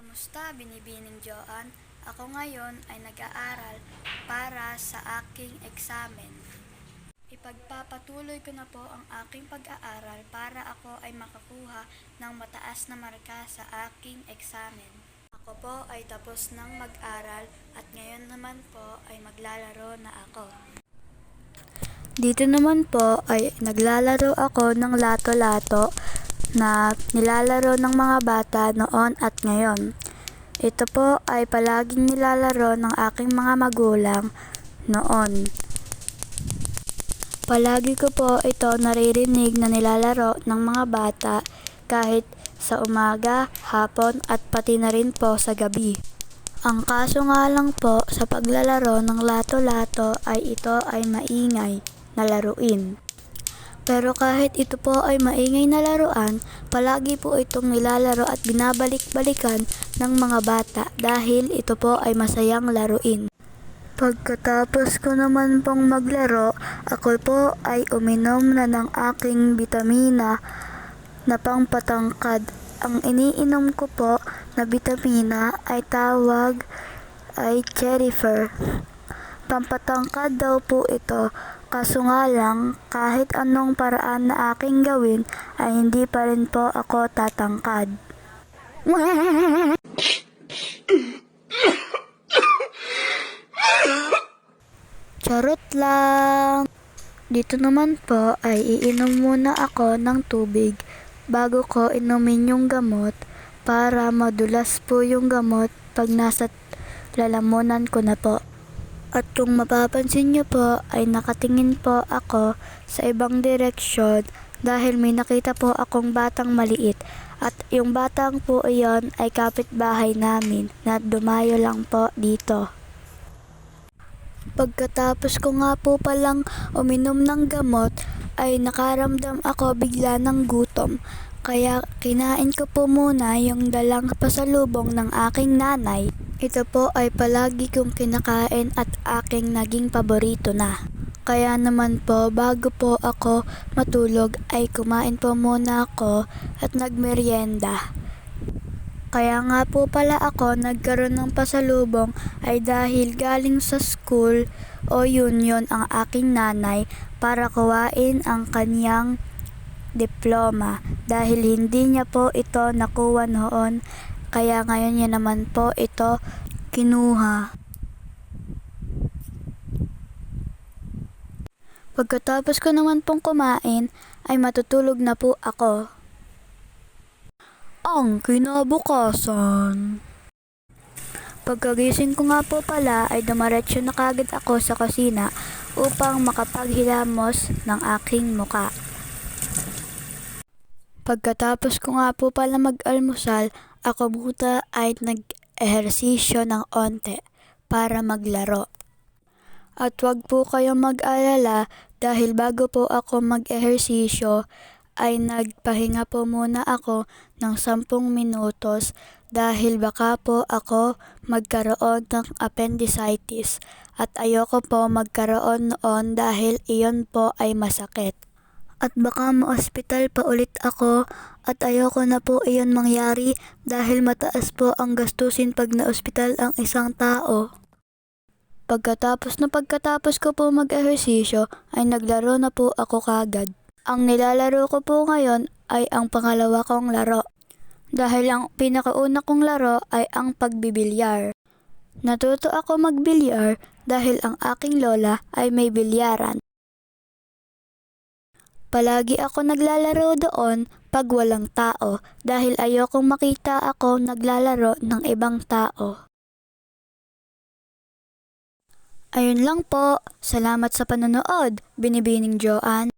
Kamusta, Binibining Joan? Ako ngayon ay nag-aaral para sa aking eksamen. Ipagpapatuloy ko na po ang aking pag-aaral para ako ay makakuha ng mataas na marka sa aking eksamen. Ako po ay tapos ng mag-aral at ngayon naman po ay maglalaro na ako. Dito naman po ay naglalaro ako ng lato-lato na nilalaro ng mga bata noon at ngayon. Ito po ay palaging nilalaro ng aking mga magulang noon. Palagi ko po ito naririnig na nilalaro ng mga bata kahit sa umaga, hapon at pati na rin po sa gabi. Ang kaso nga lang po sa paglalaro ng lato-lato ay ito ay maingay na laruin. Pero kahit ito po ay maingay na laruan, palagi po itong nilalaro at binabalik-balikan ng mga bata dahil ito po ay masayang laruin. Pagkatapos ko naman pong maglaro, ako po ay uminom na ng aking bitamina na pangpatangkad. Ang iniinom ko po na bitamina ay tawag ay Cherryfer. Pampatangkad daw po ito, kaso nga lang kahit anong paraan na aking gawin ay hindi pa rin po ako tatangkad. Charot lang! Dito naman po ay iinom muna ako ng tubig bago ko inumin yung gamot para madulas po yung gamot pag nasa lalamunan ko na po. At kung mapapansin niyo po ay nakatingin po ako sa ibang direksyon dahil may nakita po akong batang maliit at yung batang po iyon ay kapitbahay namin na dumayo lang po dito. Pagkatapos ko nga po palang uminom ng gamot ay nakaramdam ako bigla ng gutom. Kaya kinain ko po muna yung dalang pasalubong ng aking nanay. Ito po ay palagi kong kinakain at aking naging paborito na. Kaya naman po bago po ako matulog ay kumain po muna ako at nagmeryenda. Kaya nga po pala ako nagkaroon ng pasalubong ay dahil galing sa school o union ang aking nanay para kuhain ang kanyang diploma dahil hindi niya po ito nakuha noon kaya ngayon niya naman po ito kinuha. Pagkatapos ko naman pong kumain ay matutulog na po ako. Ang kinabukasan. Pagkagising ko nga po pala ay dumiretso na kagad ako sa kusina upang makapaghilamos ng aking muka. Pagkatapos ko nga po pala mag-almusal, ako muna ay nag-ehersisyo ng onte para maglaro. At wag po kayong mag-alala dahil bago po ako mag-ehersisyo ay nagpahinga po muna ako ng 10 minutos dahil baka po ako magkaroon ng appendicitis at ayoko po magkaroon noon dahil iyon po ay masakit. At baka ma-ospital pa ulit ako at ayoko na po iyon mangyari dahil mataas po ang gastusin pag na-ospital ang isang tao. Pagkatapos ko po mag-ehersisyo ay naglaro na po ako kagad. Ang nilalaro ko po ngayon ay ang pangalawa kong laro. Dahil ang pinakauna kong laro ay ang pagbibilyar. Natuto ako magbilyar dahil ang aking lola ay may bilyaran. Palagi ako naglalaro doon pag walang tao dahil ayokong makita ako naglalaro ng ibang tao. Ayun lang po. Salamat sa panonood, Binibining Joan.